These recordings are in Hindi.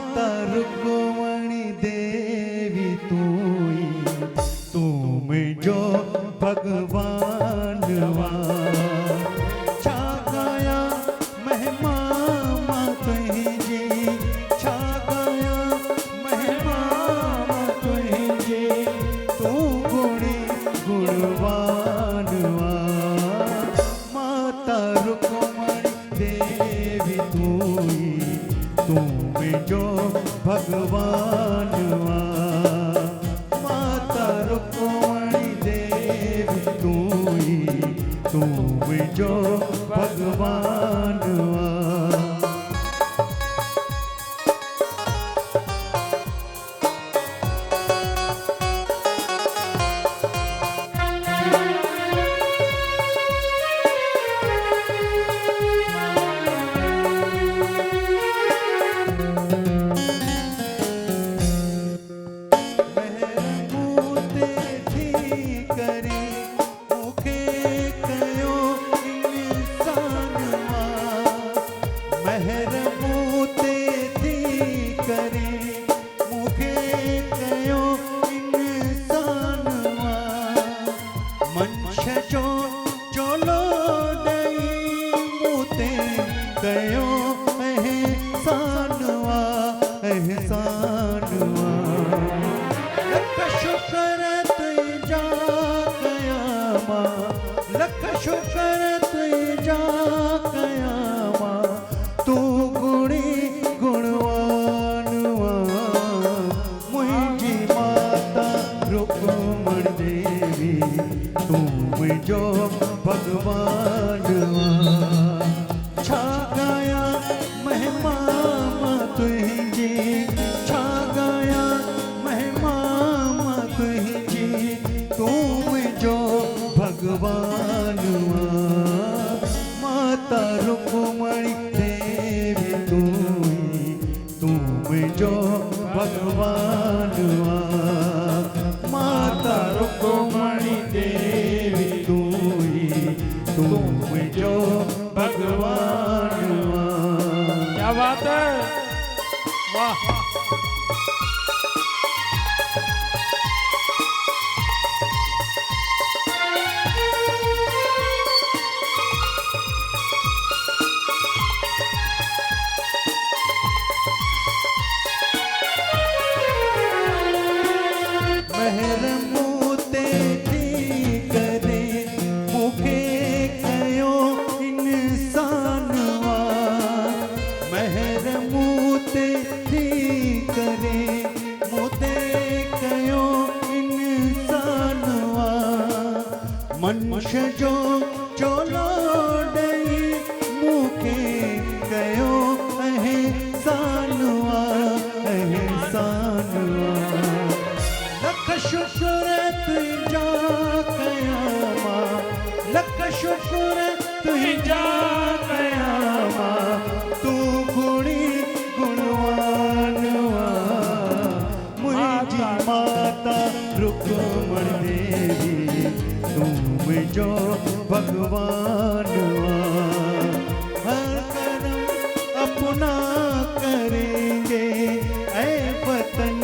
माता रुक्मणी देवी तुम जो भगवान छा गया महिमा तुझी छा गया महिमा तुझी तू गुणी गुणवान माता रुक्मणी देवी तुम जो भगवान माता रुक्मणी देवी तुम जो भगवान कयो एहसानवा एहसानवा लख शुक्र तुझा कयामा लख शुक्र तुझा कयामा तू गुणी गुणवानवा मुझी माता रुक्मणी देवी तुम जो भगवानवा छा गया महिमा तुझी छा गया महिमा तुझी तुम जो भगवान माता रुक्मणी देवी तुम जो भगवान माता रुक्मणी देवी तुम जो भगवान क्या बात है वाह महर मोते थी करे मुखे कयो इंसानवा महर मोते थी करे मोते कयो इंसानवा मनुष्य जो चोलो डई मुखे कयो एहसानवा एहसानवा लख शुक्र तुझा कयामा लख शुक्र तुझा कयामा तू गुणी गुणवानवा मुझी माता रुक्मणी देवी तुम जो भगवानवा हर कर्म अपना करेंगे ऐ वतन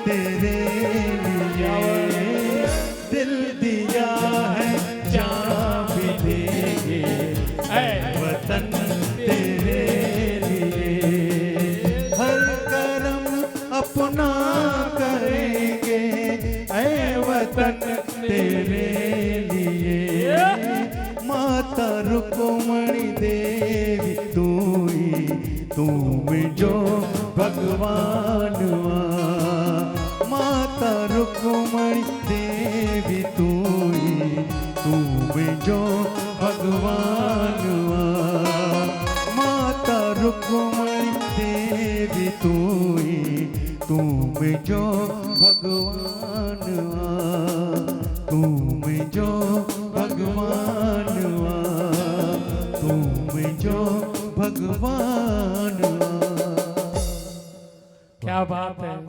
तेरे दिल दिया है जान भी देंगे ऐ वतन तेरे लिए हर कर्म अपना करेंगे ऐ वतन तेरे लिए माता रुक्मणी देवी तुम जो भगवान माता रुक्मणी देवी तुम जो भगवान माता रुक्मणी देवी तुम जो भगवान तुम जो भगवान तुम जो भगवान क्या बात है।